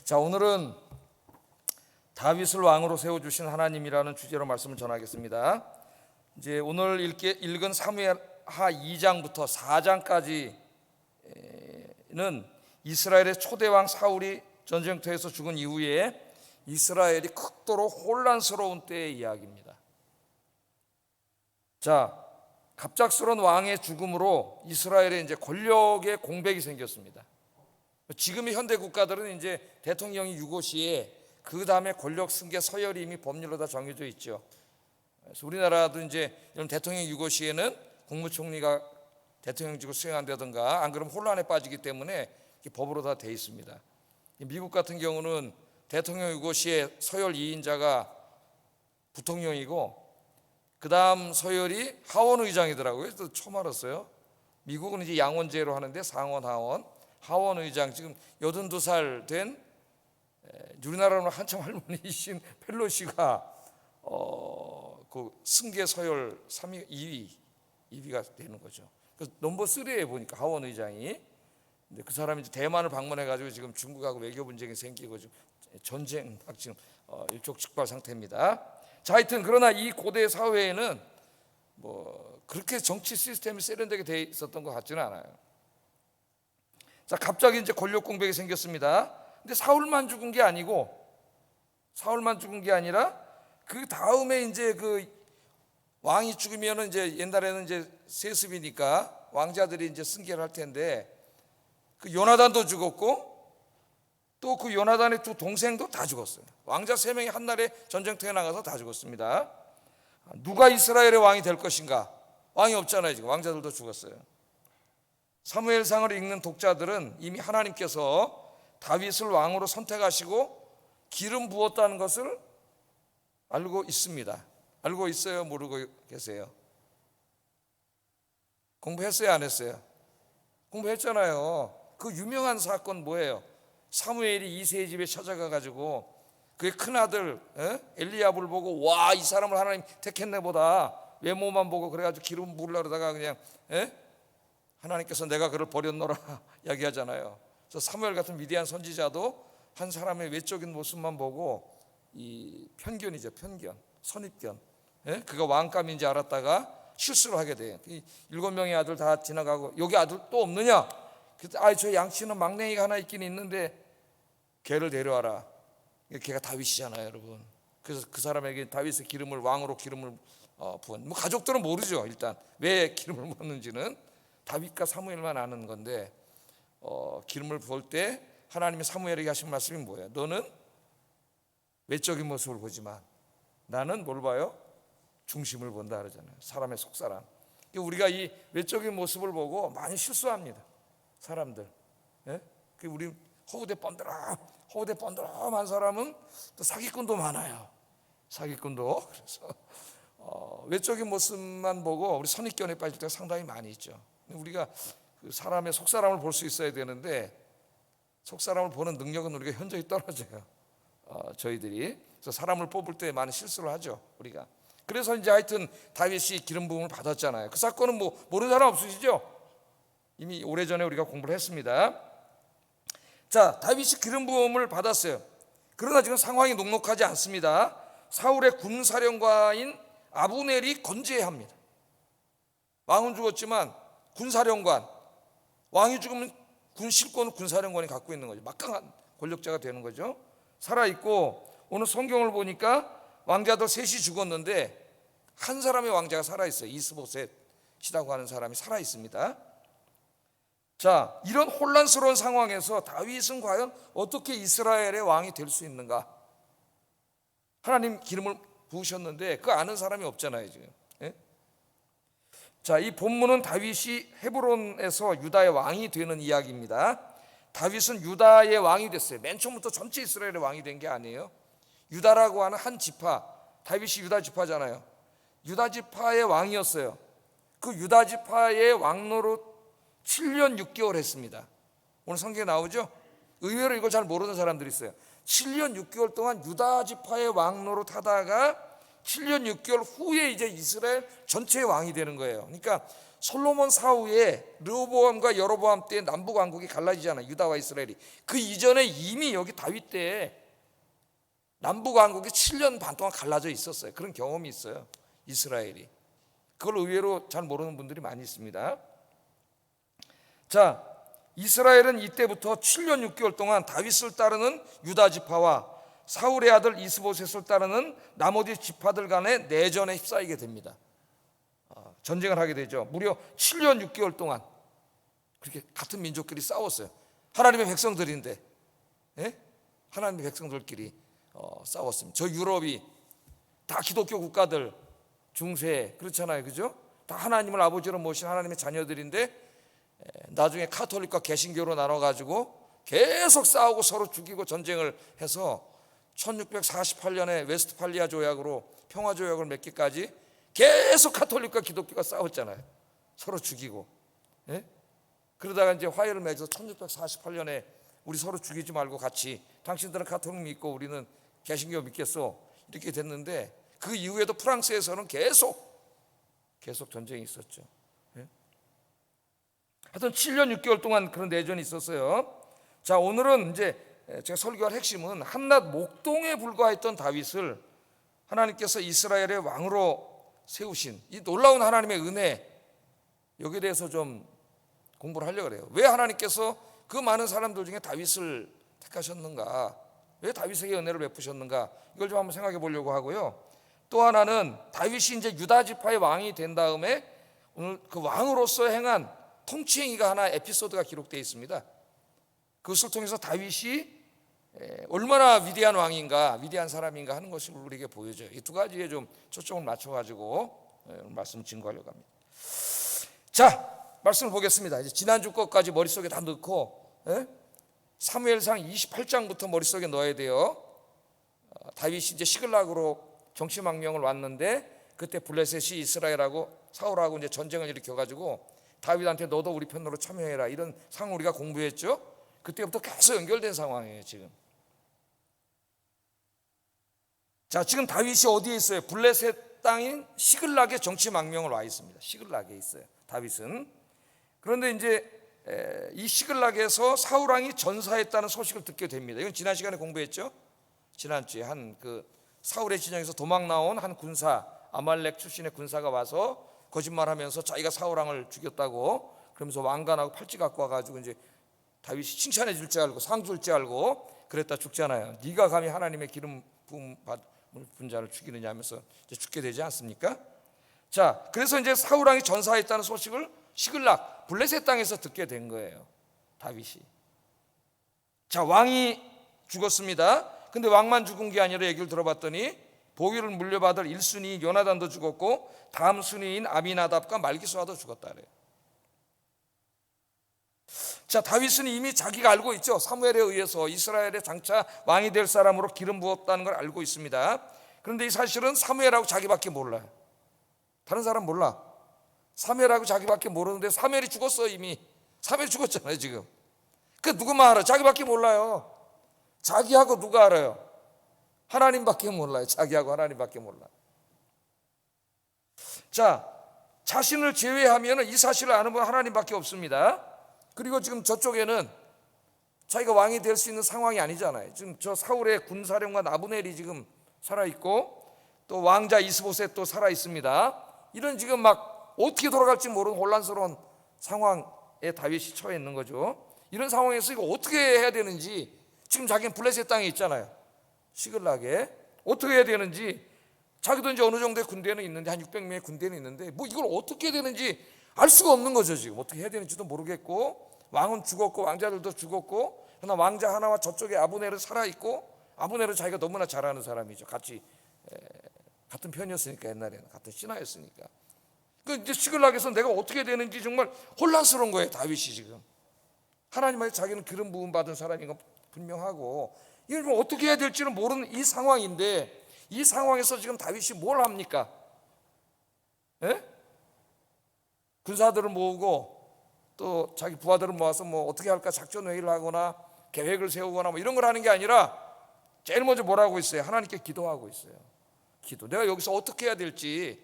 자, 오늘은 다윗을 왕으로 세워주신 하나님이라는 주제로 말씀을 전하겠습니다. 이제 오늘 읽은 사무엘하 2장부터 4장까지는 이스라엘의 초대왕 사울이 전쟁터에서 죽은 이후에 이스라엘이 극도로 혼란스러운 때의 이야기입니다. 자, 갑작스러운 왕의 죽음으로 이스라엘에 이제 권력의 공백이 생겼습니다. 지금의 현대 국가들은 이제 대통령이 유고시에 그 다음에 권력 승계 서열이 이미 법률로 다 정해져 있죠. 그래서 우리나라도 이제 이런 대통령 유고시에는 국무총리가 대통령직을 수행한다든가 안 그러면 혼란에 빠지기 때문에 법으로 다 돼 있습니다. 미국 같은 경우는 대통령 유고시에 서열 2인자가 부통령이고 그 다음 서열이 하원의장이더라고요. 그래서 처음 알았어요. 미국은 이제 양원제로 하는데 상원, 하원, 하원의장, 지금 82살 된 우리나라는 한참 할머니이신 펠로시가 그 승계 서열 3위, 2위가 되는 거죠. 그래서 넘버 3에 보니까 하원의장이. 근데 그 사람이 이제 대만을 방문해가지고 지금 중국하고 외교 분쟁이 생기고 지금 전쟁 막 지금 일촉즉발 상태입니다. 자, 하여튼 그러나 이 고대 사회에는 뭐 그렇게 정치 시스템이 세련되게 돼 있었던 것 같지는 않아요. 자, 갑자기 이제 권력 공백이 생겼습니다. 근데 사울만 죽은 게 아니라 그 다음에 이제 그 왕이 죽으면은 이제 옛날에는 이제 세습이니까 왕자들이 이제 승계를 할 텐데 그 요나단도 죽었고 또 그 요나단의 두 동생도 다 죽었어요. 왕자 3명이 한날에 전쟁터에 나가서 다 죽었습니다. 누가 이스라엘의 왕이 될 것인가? 왕이 없잖아요. 지금 왕자들도 죽었어요. 사무엘상을 읽는 독자들은 이미 하나님께서 다윗을 왕으로 선택하시고 기름 부었다는 것을 알고 있습니다. 알고 있어요? 모르고 계세요? 공부했어요? 안 했어요? 공부했잖아요. 그 유명한 사건 뭐예요? 사무엘이 이새의 집에 찾아가가지고 그의 큰아들 엘리야브를 보고 와, 이 사람을 하나님 택했네 보다 외모만 보고 그래가지고 기름 부으려고 그러다가 그냥 하나님께서 내가 그를 버렸노라 이야기하잖아요. 그래서 사무엘 같은 위대한 선지자도 한 사람의 외적인 모습만 보고 이 편견이죠. 편견, 선입견. 그가 왕감인지 알았다가 실수를 하게 돼요. 7명의 아들 다 지나가고 여기 아들 또 없느냐? 그래서 저 양치는 막내이가 하나 있긴 있는데 걔를 데려와라. 걔가 다윗이잖아요, 여러분. 그래서 그 사람에게 다윗의 기름을 왕으로 기름을 부은. 뭐 가족들은 모르죠. 일단 왜 기름을 부었는지는 다윗과 사무엘만 아는 건데 기름을 부을 때 하나님이 사무엘에게 하신 말씀이 뭐예요? 너는 외적인 모습을 보지만 나는 뭘 봐요? 중심을 본다 그러잖아요. 사람의 속사람. 우리가 이 외적인 모습을 보고 많이 실수합니다. 사람들. 우리 허우대 번들어만 사람은 또 사기꾼도 많아요. 사기꾼도. 그래서 외적인 모습만 보고 우리 선입견에 빠질 때가 상당히 많이 있죠. 우리가 그 사람의 속사람을 볼 수 있어야 되는데 속사람을 보는 능력은 우리가 현저히 떨어져요. 저희들이. 그래서 사람을 뽑을 때 많은 실수를 하죠, 우리가. 그래서 이제 하여튼 다윗이 기름 부음을 받았잖아요. 그 사건은 뭐 모르는 사람 없으시죠? 이미 오래전에 우리가 공부를 했습니다. 자, 다윗이 기름 부음을 받았어요. 그러나 지금 상황이 녹록하지 않습니다. 사울의 군사령관인 아브넬이 건재해야 합니다. 왕은 죽었지만 군사령관, 왕이 죽으면 실권은 군사령관이 갖고 있는 거죠. 막강한 권력자가 되는 거죠. 살아있고 오늘 성경을 보니까 왕자들 셋이 죽었는데 한 사람의 왕자가 살아있어요. 이스보셋이라고 하는 사람이 살아있습니다. 자, 이런 혼란스러운 상황에서 다윗은 과연 어떻게 이스라엘의 왕이 될 수 있는가? 하나님 기름을 부으셨는데 그거 아는 사람이 없잖아요, 지금. 자, 이 본문은 다윗이 헤브론에서 유다의 왕이 되는 이야기입니다. 다윗은 유다의 왕이 됐어요. 맨 처음부터 전체 이스라엘의 왕이 된 게 아니에요. 유다라고 하는 한 지파, 다윗이 유다 지파잖아요. 유다 지파의 왕이었어요. 그 유다 지파의 왕노릇 7년 6개월 했습니다. 오늘 성경에 나오죠? 의외로 이걸 잘 모르는 사람들이 있어요. 7년 6개월 동안 유다 지파의 왕노릇 하다가 7년 6개월 후에 이제 이스라엘 전체의 왕이 되는 거예요. 그러니까 솔로몬 사후에 르호보암과 여로보암 때 남북 왕국이 갈라지잖아요. 유다와 이스라엘이. 그 이전에 이미 여기 다윗 때 남북 왕국이 7년 반 동안 갈라져 있었어요. 그런 경험이 있어요, 이스라엘이. 그걸 의외로 잘 모르는 분들이 많이 있습니다. 자, 이스라엘은 이때부터 7년 6개월 동안 다윗을 따르는 유다 지파와 사울의 아들 이스보셋을 따르는 나머지 지파들 간의 내전에 휩싸이게 됩니다. 전쟁을 하게 되죠. 무려 7년 6개월 동안 그렇게 같은 민족끼리 싸웠어요. 하나님의 백성들인데, 예? 하나님의 백성들끼리 싸웠습니다. 저 유럽이 다 기독교 국가들, 중세 그렇잖아요, 그죠? 다 하나님을 아버지로 모신 하나님의 자녀들인데 나중에 카톨릭과 개신교로 나눠가지고 계속 싸우고 서로 죽이고 전쟁을 해서 1648년에 웨스트팔리아 조약으로 평화 조약을 맺기까지 계속 카톨릭과 기독교가 싸웠잖아요. 서로 죽이고. 예? 그러다가 이제 화해를 맺어서 1648년에 우리 서로 죽이지 말고 같이, 당신들은 카톨릭 믿고 우리는 개신교 믿겠어, 이렇게 됐는데 그 이후에도 프랑스에서는 계속 전쟁이 있었죠. 예? 하여튼 7년 6개월 동안 그런 내전이 있었어요. 자, 오늘은 이제 제가 설교할 핵심은 한낱 목동에 불과했던 다윗을 하나님께서 이스라엘의 왕으로 세우신 이 놀라운 하나님의 은혜, 여기에 대해서 좀 공부를 하려고 그래요. 왜 하나님께서 그 많은 사람들 중에 다윗을 택하셨는가, 왜 다윗에게 은혜를 베푸셨는가, 이걸 좀 한번 생각해 보려고 하고요. 또 하나는 다윗이 이제 유다 지파의 왕이 된 다음에 오늘 그 왕으로서 행한 통치행위가 하나 에피소드가 기록되어 있습니다. 그것을 통해서 다윗이 얼마나 위대한 왕인가, 위대한 사람인가 하는 것을 우리에게 보여줘요. 이 두 가지에 좀 초점을 맞춰가지고 말씀을 증거하려고 합니다. 자, 말씀을 보겠습니다. 이제 지난주 것까지 머릿속에 다 넣고, 사무엘상 28장부터 머릿속에 넣어야 돼요. 다윗이 이제 시글락으로 정치망명을 왔는데 그때 블레셋이 이스라엘하고 사울하고 이제 전쟁을 일으켜가지고 다윗한테 너도 우리 편으로 참여해라, 이런 상황 우리가 공부했죠. 그때부터 계속 연결된 상황이에요 지금. 자, 지금 다윗이 어디에 있어요? 블레셋 땅인 시글락에 정치망명을 와 있습니다. 시글락에 있어요 다윗은. 그런데 이제 이 시글락에서 사울 왕이 전사했다는 소식을 듣게 됩니다. 이건 지난 시간에 공부했죠. 지난주에 한 그 사울의 진영에서 도망 나온 한 군사, 아말렉 출신의 군사가 와서 거짓말하면서 자기가 사울 왕을 죽였다고 그러면서 왕관하고 팔찌 갖고 와가지고 이제 다윗이 칭찬해 줄 줄 알고 상 줄 줄 알고 그랬다 죽잖아요. 네가 감히 하나님의 기름 부음 받은 자를 죽이느냐 하면서 이제 죽게 되지 않습니까? 자, 그래서 이제 사울 왕이 전사했다는 소식을 시글락 블레셋 땅에서 듣게 된 거예요, 다윗이. 자, 왕이 죽었습니다. 근데 왕만 죽은 게 아니라 얘기를 들어봤더니 보위를 물려받을 1순위 요나단도 죽었고 다음 순위인 아미나답과 말기수아도 죽었다 그래요. 자, 다윗은 이미 자기가 알고 있죠. 사무엘에 의해서 이스라엘의 장차 왕이 될 사람으로 기름 부었다는 걸 알고 있습니다. 그런데 이 사실은 사무엘하고 자기밖에 몰라요. 다른 사람 몰라. 사무엘하고 자기밖에 모르는데 사무엘이 죽었어. 이미 사무엘이 죽었잖아요 지금. 그 누구만 알아? 자기밖에 몰라요. 자기하고 누가 알아요? 하나님밖에 몰라요. 자기하고 하나님밖에 몰라요. 자, 자신을 제외하면 이 사실을 아는 분 하나님밖에 없습니다. 그리고 지금 저쪽에는 자기가 왕이 될 수 있는 상황이 아니잖아요. 지금 저 사울의 군사령관 아브넬이 지금 살아있고 또 왕자 이스보셋도 살아있습니다. 이런 지금 막 어떻게 돌아갈지 모르는 혼란스러운 상황에 다윗이 처해 있는 거죠. 이런 상황에서 이거 어떻게 해야 되는지, 지금 자기는 블레셋 땅에 있잖아요. 시글락에 어떻게 해야 되는지, 자기도 이제 어느 정도의 군대는 있는데 한 600명의 군대는 있는데 뭐 이걸 어떻게 해야 되는지 알 수가 없는 거죠. 지금 어떻게 해야 되는지도 모르겠고, 왕은 죽었고 왕자들도 죽었고, 그러나 왕자 하나와 저쪽에 아브넬은 살아있고, 아브넬은 자기가 너무나 잘 아는 사람이죠. 같이 같은 편이었으니까, 옛날에는 같은 신하였으니까. 그 이제 시글락에서 내가 어떻게 해야 되는지 정말 혼란스러운 거예요 다윗이 지금. 하나님한테 자기는 기름 부음 받은 사람인 건 분명하고 이걸 어떻게 해야 될지는 모르는 이 상황인데, 이 상황에서 지금 다윗이 뭘 합니까? 군사들을 모으고 또 자기 부하들을 모아서 뭐 어떻게 할까 작전 회의를 하거나 계획을 세우거나 뭐 이런 걸 하는 게 아니라 제일 먼저 뭐라고 있어요? 하나님께 기도하고 있어요. 기도. 내가 여기서 어떻게 해야 될지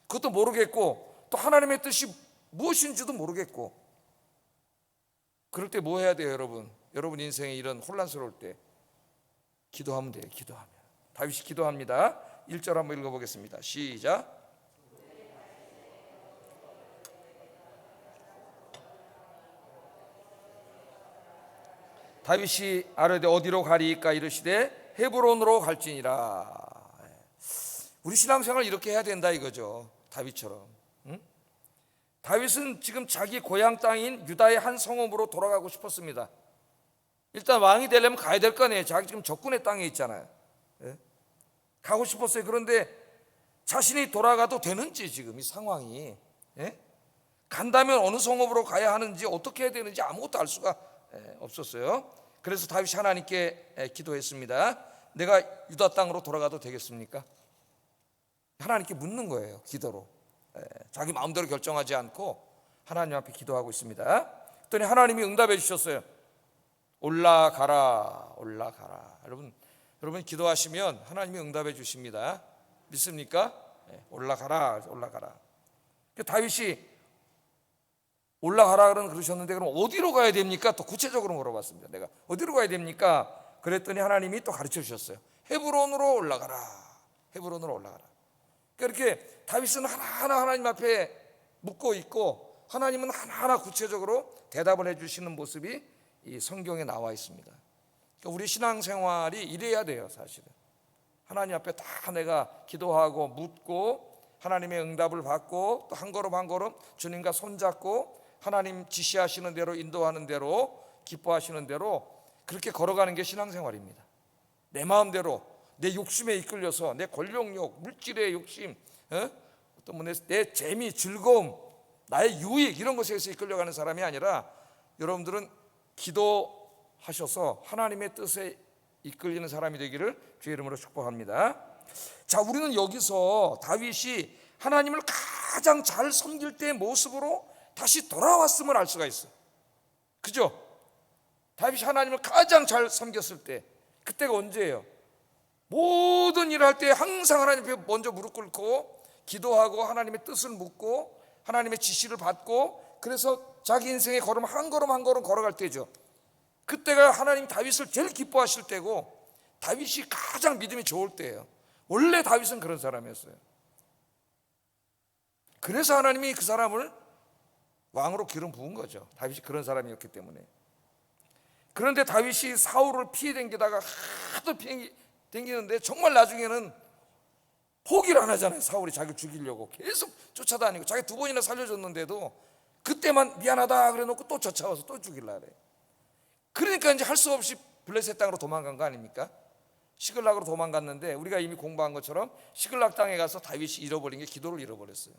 그것도 모르겠고 또 하나님의 뜻이 무엇인지도 모르겠고 그럴 때 뭐 해야 돼요, 여러분? 여러분 인생에 이런 혼란스러울 때 기도하면 돼요. 기도하면. 다윗이 기도합니다. 1절 한번 읽어보겠습니다. 시작. 다윗이 아뢰되 어디로 가리이까 이르시되 헤브론으로 갈지니라. 우리 신앙생활 이렇게 해야 된다 이거죠. 다윗처럼. 응? 다윗은 지금 자기 고향 땅인 유다의 한 성읍으로 돌아가고 싶었습니다. 일단 왕이 되려면 가야 될 거 아니에요. 자기 지금 적군의 땅에 있잖아요. 예? 가고 싶었어요. 그런데 자신이 돌아가도 되는지 지금 이 상황이, 예? 간다면 어느 성읍으로 가야 하는지 어떻게 해야 되는지 아무것도 알 수가 없었어요. 그래서 다윗이 하나님께 기도했습니다. 내가 유다 땅으로 돌아가도 되겠습니까? 하나님께 묻는 거예요. 기도로. 자기 마음대로 결정하지 않고 하나님 앞에 기도하고 있습니다. 그랬더니 하나님이 응답해 주셨어요. 올라가라, 올라가라. 여러분 기도하시면 하나님이 응답해 주십니다. 믿습니까? 올라가라, 올라가라. 다윗이 올라가라 그러셨는데 그럼 어디로 가야 됩니까? 또 구체적으로 물어봤습니다. 내가 어디로 가야 됩니까? 그랬더니 하나님이 또 가르쳐 주셨어요. 헤브론으로 올라가라. 헤브론으로 올라가라. 그러니까 이렇게 다윗은 하나하나 하나님 앞에 묻고 있고 하나님은 하나하나 구체적으로 대답을 해주시는 모습이 이 성경에 나와 있습니다. 그러니까 우리 신앙생활이 이래야 돼요. 사실은 하나님 앞에 다 내가 기도하고 묻고 하나님의 응답을 받고 또 한 걸음 한 걸음 주님과 손잡고 하나님 지시하시는 대로 인도하는 대로 기뻐하시는 대로 그렇게 걸어가는 게 신앙생활입니다. 내 마음대로 내 욕심에 이끌려서 내 권력욕, 물질의 욕심, 어떤 내 재미, 즐거움, 나의 유익 이런 것에 의해서 이끌려가는 사람이 아니라 여러분들은 기도하셔서 하나님의 뜻에 이끌리는 사람이 되기를 주의 이름으로 축복합니다. 자, 우리는 여기서 다윗이 하나님을 가장 잘 섬길 때의 모습으로 다시 돌아왔음을 알 수가 있어요. 그죠? 다윗이 하나님을 가장 잘 섬겼을 때 그때가 언제예요? 모든 일을 할 때 항상 하나님 앞에 먼저 무릎 꿇고 기도하고 하나님의 뜻을 묻고 하나님의 지시를 받고 그래서 자기 인생의 걸음 한 걸음 한 걸음 걸어갈 때죠. 그때가 하나님 다윗을 제일 기뻐하실 때고 다윗이 가장 믿음이 좋을 때예요. 원래 다윗은 그런 사람이었어요. 그래서 하나님이 그 사람을 왕으로 기름 부은 거죠. 다윗이 그런 사람이었기 때문에. 그런데 다윗이 사울을 피해 댕기다가 하도 피해 댕기는데 정말 나중에는 포기를 안 하잖아요. 사울이 자기를 죽이려고 계속 쫓아다니고 자기 2번이나 살려줬는데도 그때만 미안하다 그래 놓고 또 쫓아와서 또 죽이려 그래. 그러니까 이제 할 수 없이 블레셋 땅으로 도망간 거 아닙니까? 시글락으로 도망갔는데 우리가 이미 공부한 것처럼 시글락 땅에 가서 다윗이 잃어버린 게 기도를 잃어버렸어요.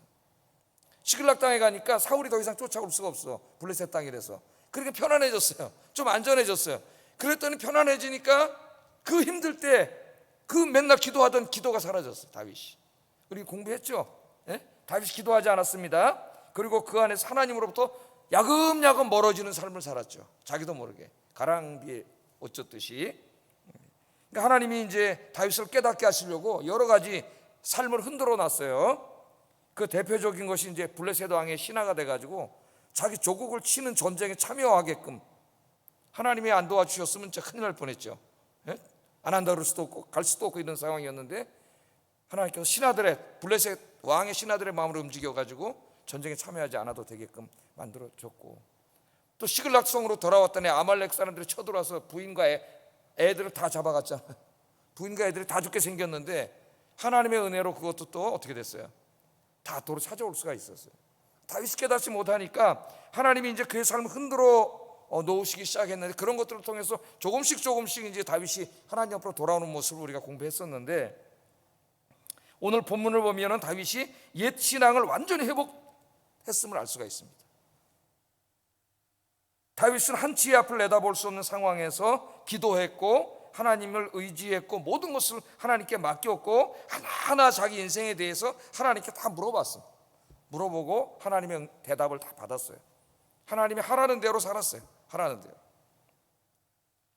시글락 땅에 가니까 사울이 더 이상 쫓아올 수가 없어. 블레셋 땅이라서. 그러니까 편안해졌어요. 좀 안전해졌어요. 그랬더니 편안해지니까 그 힘들 때 그 맨날 기도하던 기도가 사라졌어요. 다윗이. 우리 공부했죠? 예? 다윗이 기도하지 않았습니다. 그리고 그 안에서 하나님으로부터 야금야금 멀어지는 삶을 살았죠. 자기도 모르게 가랑비에 옷 젖듯이. 그러니까 하나님이 이제 다윗을 깨닫게 하시려고 여러 가지 삶을 흔들어 놨어요. 그 대표적인 것이 이제 블레셋 왕의 신하가 돼가지고 자기 조국을 치는 전쟁에 참여하게끔 하나님이 안 도와주셨으면 진짜 큰일 날 뻔했죠. 예? 안 한다 그럴 수도 없고 갈 수도 없고 이런 상황이었는데 하나님께서 신하들의 블레셋 왕의 신하들의 마음으로 움직여가지고 전쟁에 참여하지 않아도 되게끔 만들어줬고 또 시글락 성으로 돌아왔더니 아말렉 사람들이 쳐들어와서 부인과 애들을 다 잡아갔잖아요. 부인과 애들이 다 죽게 생겼는데 하나님의 은혜로 그것도 또 어떻게 됐어요? 다 도로 찾아올 수가 있었어요. 다윗이 깨닫지 못하니까 하나님이 이제 그의 삶을 흔들어 놓으시기 시작했는데 그런 것들을 통해서 조금씩 이제 다윗이 하나님 앞으로 돌아오는 모습을 우리가 공부했었는데 오늘 본문을 보면은 다윗이 옛 신앙을 완전히 회복했음을 알 수가 있습니다. 다윗은 한치의 앞을 내다볼 수 없는 상황에서 기도했고 하나님을 의지했고 모든 것을 하나님께 맡겼고 하나하나 자기 인생에 대해서 하나님께 다 물어봤습니다. 물어보고 하나님의 대답을 다 받았어요. 하나님이 하라는 대로 살았어요. 하라는 대로.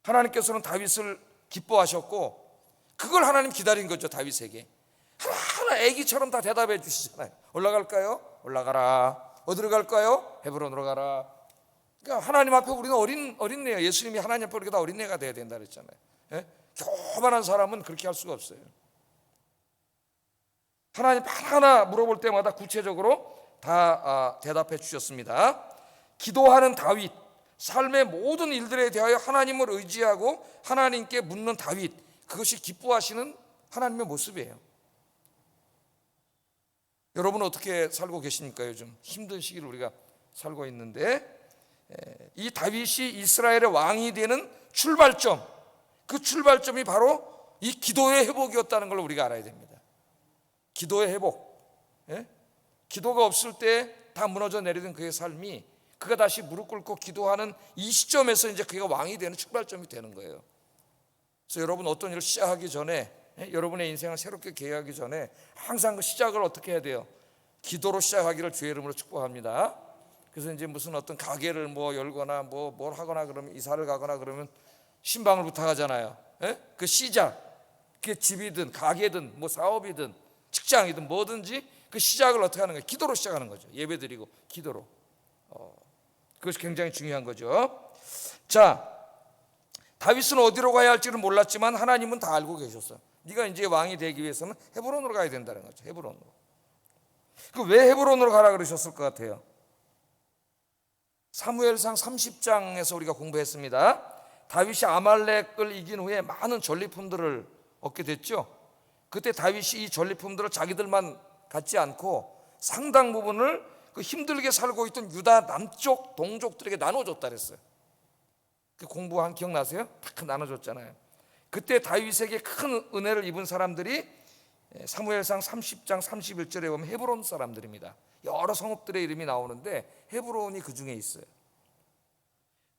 하나님께서는 다윗을 기뻐하셨고 그걸 하나님 기다린 거죠. 다윗에게 너무나 애기처럼 다 대답해 주시잖아요. 올라갈까요? 올라가라. 어디로 갈까요? 헤브론으로 가라. 그러니까 하나님 앞에 우리는 어린애예요. 예수님이 하나님 앞에 우리가 다 어린애가 돼야 된다 그랬잖아요. 예? 교만한 사람은 그렇게 할 수가 없어요. 하나님 하나 물어볼 때마다 구체적으로 다 대답해 주셨습니다. 기도하는 다윗, 삶의 모든 일들에 대하여 하나님을 의지하고 하나님께 묻는 다윗, 그것이 기뻐하시는 하나님의 모습이에요. 여러분은 어떻게 살고 계십니까? 요즘 힘든 시기를 우리가 살고 있는데, 이 다윗이 이스라엘의 왕이 되는 출발점, 그 출발점이 바로 이 기도의 회복이었다는 걸 우리가 알아야 됩니다. 기도의 회복. 기도가 없을 때 다 무너져 내리던 그의 삶이, 그가 다시 무릎 꿇고 기도하는 이 시점에서 이제 그가 왕이 되는 출발점이 되는 거예요. 그래서 여러분 어떤 일을 시작하기 전에, 여러분의 인생을 새롭게 계획하기 전에 항상 그 시작을 어떻게 해야 돼요? 기도로 시작하기를 주의 이름으로 축복합니다. 그래서 이제 무슨 어떤 가게를 뭐 열거나 뭘 하거나 그러면, 이사를 가거나 그러면 신방을 부탁하잖아요. 그 시작, 그게 집이든 가게든 뭐 사업이든 직장이든 뭐든지 그 시작을 어떻게 하는 거예요? 기도로 시작하는 거죠. 예배드리고 기도로. 그것이 굉장히 중요한 거죠. 자, 다윗은 어디로 가야 할지는 몰랐지만 하나님은 다 알고 계셨어요. 네가 이제 왕이 되기 위해서는 헤브론으로 가야 된다는 거죠. 헤브론으로. 그 왜 헤브론으로 가라 그러셨을 것 같아요? 사무엘상 30장에서 우리가 공부했습니다. 다윗이 아말렉을 이긴 후에 많은 전리품들을 얻게 됐죠. 그때 다윗이 이 전리품들을 자기들만 갖지 않고 상당 부분을 그 힘들게 살고 있던 유다 남쪽 동족들에게 나눠줬다 그랬어요. 그 공부한 기억나세요? 다 나눠줬잖아요. 그때 다윗에게 큰 은혜를 입은 사람들이 사무엘상 30장 31절에 보면 헤브론 사람들입니다. 여러 성읍들의 이름이 나오는데 헤브론이 그 중에 있어요.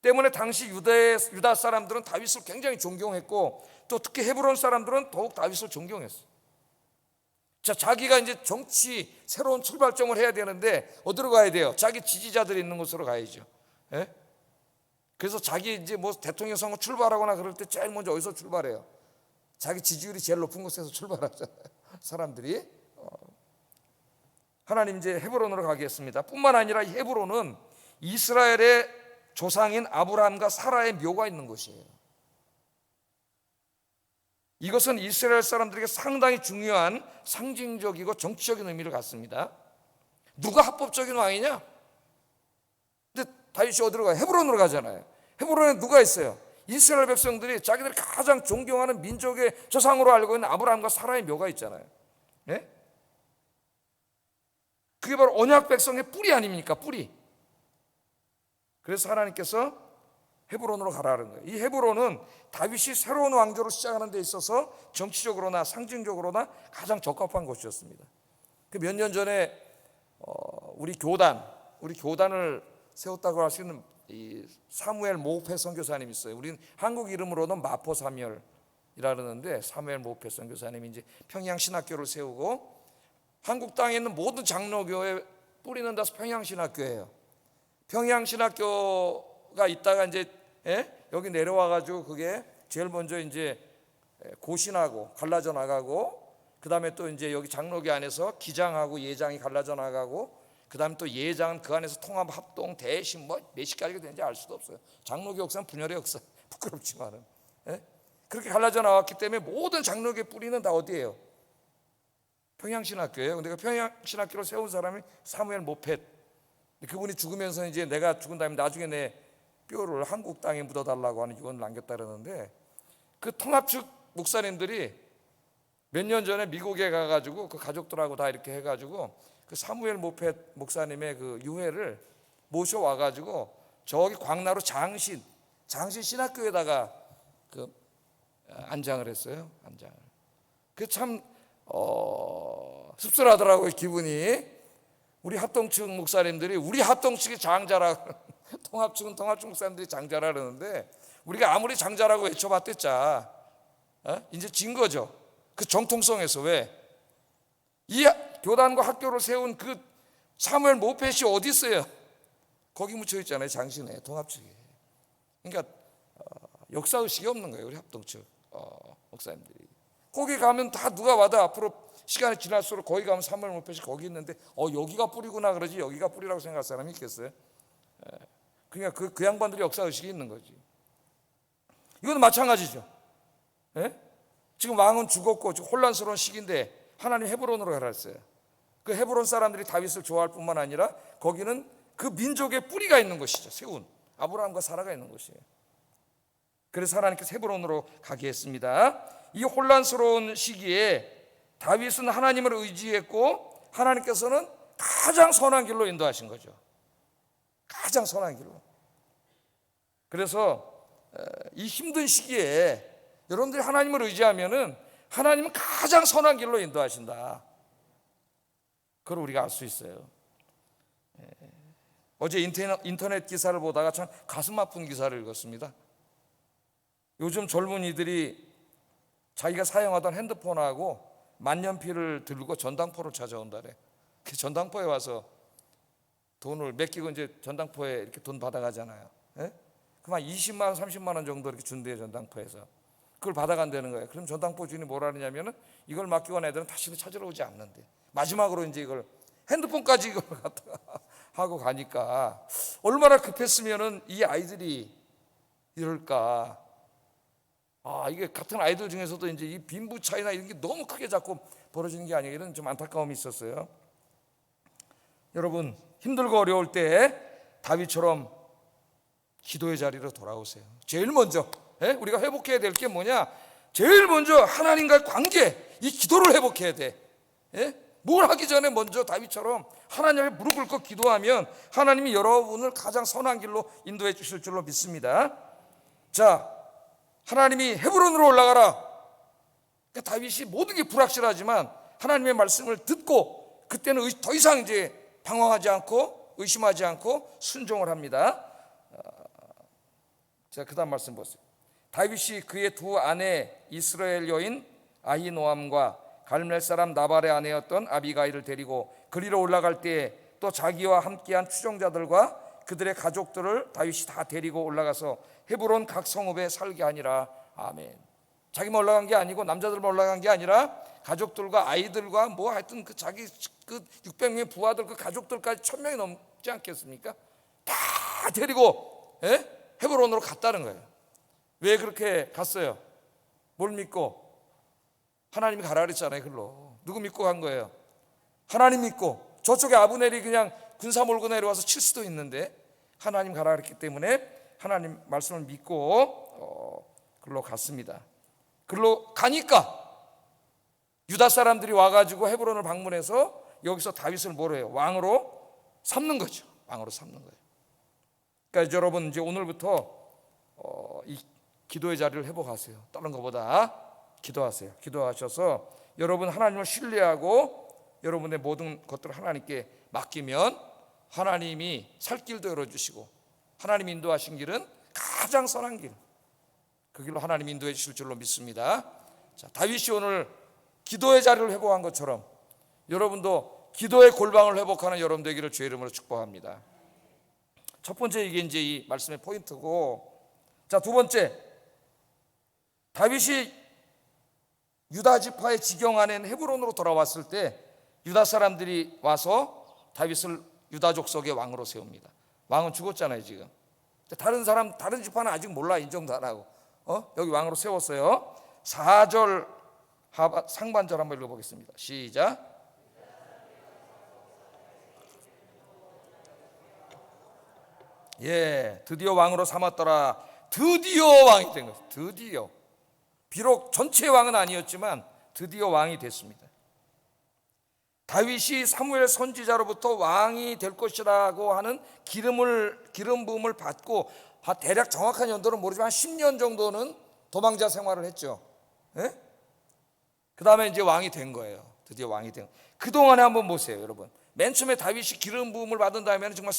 때문에 당시 유다 사람들은 다윗을 굉장히 존경했고, 또 특히 헤브론 사람들은 더욱 다윗을 존경했어요. 자, 자기가 이제 정치 새로운 출발점을 해야 되는데 어디로 가야 돼요? 자기 지지자들이 있는 곳으로 가야죠. 그래서 자기 이제 뭐 대통령 선거 출발하거나 그럴 때 제일 먼저 어디서 출발해요? 자기 지지율이 제일 높은 곳에서 출발하잖아요. 사람들이. 하나님 이제 헤브론으로 가겠습니다. 뿐만 아니라 이 헤브론은 이스라엘의 조상인 아브라함과 사라의 묘가 있는 곳이에요. 이것은 이스라엘 사람들에게 상당히 중요한 상징적이고 정치적인 의미를 갖습니다. 누가 합법적인 왕이냐? 근데 다윗이 어디로 가요? 헤브론으로 가잖아요. 헤브론에 누가 있어요? 이스라엘 백성들이 자기들이 가장 존경하는 민족의 조상으로 알고 있는 아브라함과 사라의 묘가 있잖아요. 그게 바로 언약 백성의 뿌리 아닙니까? 뿌리. 그래서 하나님께서 헤브론으로 가라는 거예요. 이 헤브론은 다윗이 새로운 왕조로 시작하는 데 있어서 정치적으로나 상징적으로나 가장 적합한 곳이었습니다. 몇 년 전에 우리 교단을 세웠다고 할 수 있는 이 사무엘 모페 선교사님이 있어요. 우리는 한국 이름으로는 마포 사무엘이라는데, 사무엘 모페 선교사님이 이제 평양 신학교를 세우고, 한국 땅에 있는 모든 장로교의 뿌리는 다 평양 신학교예요. 평양 신학교가 있다가 이제 여기 내려와 가지고 그게 제일 먼저 이제 고신하고 갈라져 나가고, 그다음에 또 이제 여기 장로교 안에서 기장하고 예장이 갈라져 나가고, 그다음에 또 예장은 그 안에서 통합, 합동, 대신 뭐 몇 시까지가 되는지 알 수도 없어요. 장로교 역사는 분열의 역사, 부끄럽지만은 그렇게 갈라져 나왔기 때문에 모든 장로교의 뿌리는 다 어디예요? 평양신학교예요. 근데 그 평양신학교를 세운 사람이 사무엘 모펫. 그분이 죽으면서 이제 내가 죽은 다음에 나중에 내 뼈를 한국 땅에 묻어달라고 하는 유언을 남겼다 그러는데, 그 통합 측 목사님들이 몇 년 전에 미국에 가가지고 그 가족들하고 다 이렇게 해가지고 그 사무엘 모펫 목사님의 그 유해를 모셔와가지고 저기 광나루 장신 신학교에다가 그 안장을 했어요. 안장을. 그 참 씁쓸하더라고요, 기분이. 우리 합동측 목사님들이 우리 합동측이 장자라, 통합측은 통합측 목사님들이 장자라 그러는데, 우리가 아무리 장자라고 외쳐봤댔자 이제 진 거죠. 그 정통성에서. 왜? 이 교단과 학교를 세운 그 사무엘 모펫이 어디 있어요? 거기 묻혀 있잖아요, 장신에, 통합측에. 그러니까 역사의식이 없는 거예요, 우리 합동측 목사님들이. 거기 가면 다 누가 와도 앞으로 시간이 지날수록 거기 가면 사무엘 몰펫이 거기 있는데 여기가 뿌리구나 그러지 여기가 뿌리라고 생각할 사람이 있겠어요? 그러니까 그 양반들이 역사의식이 있는 거지. 이건 마찬가지죠. 예? 지금 왕은 죽었고 지금 혼란스러운 시기인데 하나님 헤브론으로 가라 했어요. 그 헤브론 사람들이 다윗을 좋아할 뿐만 아니라 거기는 그 민족의 뿌리가 있는 것이죠. 세운 아브라함과 사라가 있는 곳이에요. 그래서 하나님께서 헤브론으로 가게 했습니다. 이 혼란스러운 시기에 다윗은 하나님을 의지했고 하나님께서는 가장 선한 길로 인도하신 거죠. 가장 선한 길로. 그래서 이 힘든 시기에 여러분들이 하나님을 의지하면은 하나님은 가장 선한 길로 인도하신다. 그걸 우리가 알 수 있어요. 어제 인터넷 기사를 보다가 참 가슴 아픈 기사를 읽었습니다. 요즘 젊은이들이 자기가 사용하던 핸드폰하고 만년필을 들고 전당포를 찾아온다래. 그 전당포에 와서 돈을 맡기고 이제 전당포에 이렇게 돈 받아가잖아요. 예? 그만 20만 원, 30만 원 정도 이렇게 준대요, 전당포에서. 그걸 받아간다는 거예요. 그럼 전당포 주인이 뭐라 하냐면은 이걸 맡기고 간 애들은 다시는 찾으러 오지 않는데. 마지막으로 이제 이걸 핸드폰까지 이걸 갖다가 하고 가니까 얼마나 급했으면은 이 아이들이 이럴까. 이게 같은 아이들 중에서도 이제 이 빈부 차이나 이런 게 너무 크게 자꾸 벌어지는 게 아니라 이런 좀 안타까움이 있었어요. 여러분 힘들고 어려울 때 다윗처럼 기도의 자리로 돌아오세요. 제일 먼저 우리가 회복해야 될 게 뭐냐? 제일 먼저 하나님과의 관계, 이 기도를 회복해야 돼. 뭘 하기 전에 먼저 다윗처럼 하나님 앞에 무릎 꿇고 기도하면 하나님이 여러분을 가장 선한 길로 인도해 주실 줄로 믿습니다. 자, 하나님이 헤브론으로 올라가라. 그러니까 다윗이 모든 게 불확실하지만 하나님의 말씀을 듣고 그때는 더 이상 이제 방황하지 않고 의심하지 않고 순종을 합니다. 자, 그다음 말씀 보세요. 다윗이 그의 두 아내 이스라엘 여인 아히노암과 갈멜 사람 나발의 아내였던 아비가일을 데리고 그리로 올라갈 때에 또 자기와 함께한 추종자들과 그들의 가족들을 다윗이 다 데리고 올라가서 헤브론 각 성읍에 살게 하니라. 아멘. 자기만 올라간 게 아니고 남자들만 올라간 게 아니라 가족들과 아이들과 뭐 하여튼 그 자기 그 600명의 부하들 그 가족들까지 1000명이 넘지 않겠습니까? 다 데리고 헤브론으로 갔다는 거예요. 왜 그렇게 갔어요? 뭘 믿고? 하나님이 가라 그랬잖아요. 글로 누구 믿고 간 거예요? 하나님 믿고. 저쪽에 아브넬이 그냥 군사 몰고 내려와서 칠 수도 있는데 하나님 가라 그랬기 때문에 하나님 말씀을 믿고 글로 갔습니다. 글로 가니까 유다 사람들이 와가지고 헤브론을 방문해서 여기서 다윗을 뭐로 해요? 왕으로 삼는 거죠. 왕으로 삼는 거예요. 그러니까 여러분 이제 오늘부터 이 기도의 자리를 회복하세요. 다른 것보다 기도하세요. 기도하셔서 여러분 하나님을 신뢰하고 여러분의 모든 것들을 하나님께 맡기면 하나님이 살 길도 열어주시고 하나님 인도하신 길은 가장 선한 길, 그 길로 하나님 인도해 주실 줄로 믿습니다. 자, 다윗이 오늘 기도의 자리를 회복한 것처럼 여러분도 기도의 골방을 회복하는 여러분 되기를 주의 이름으로 축복합니다. 첫 번째 이게 이제 이 말씀의 포인트고, 자, 두 번째, 다윗이 유다 지파의 지경 안에 헤브론으로 돌아왔을 때 유다 사람들이 와서 다윗을 유다 족속의 왕으로 세웁니다. 왕은 죽었잖아요 지금. 다른 지파는 아직 몰라, 인정도 안 하고 여기 왕으로 세웠어요. 4절 상반절 한번 읽어보겠습니다. 시작. 드디어 왕으로 삼았더라. 드디어 왕이 된 거죠. 드디어. 비록 전체 왕은 아니었지만 드디어 왕이 됐습니다. 다윗이 사무엘 선지자로부터 왕이 될 것이라고 하는 기름 부음을 받고 대략 정확한 연도는 모르지만 10년 정도는 도망자 생활을 했죠. 그 다음에 이제 왕이 된 거예요. 드디어 왕이 된 거예요. 그동안에 한번 보세요, 여러분. 맨 처음에 다윗이 기름 부음을 받은 다음에는 정말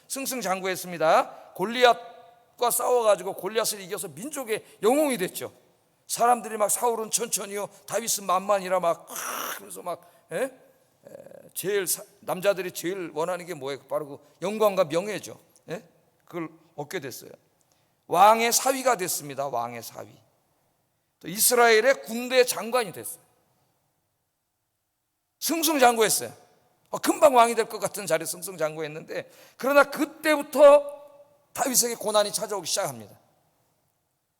승승장구했습니다. 골리앗과 싸워가지고 골리앗을 이겨서 민족의 영웅이 됐죠. 사람들이 막 사울은 천천히요, 다윗은 만만이라 막 그래서 막 남자들이 제일 원하는 게 뭐예요? 바로 그 영광과 명예죠. 그걸 얻게 됐어요. 왕의 사위가 됐습니다. 왕의 사위. 또 이스라엘의 군대 장관이 됐어요. 승승장구했어요. 금방 왕이 될 것 같은 자리에 승승장구했는데, 그러나 그때부터 다윗에게 고난이 찾아오기 시작합니다.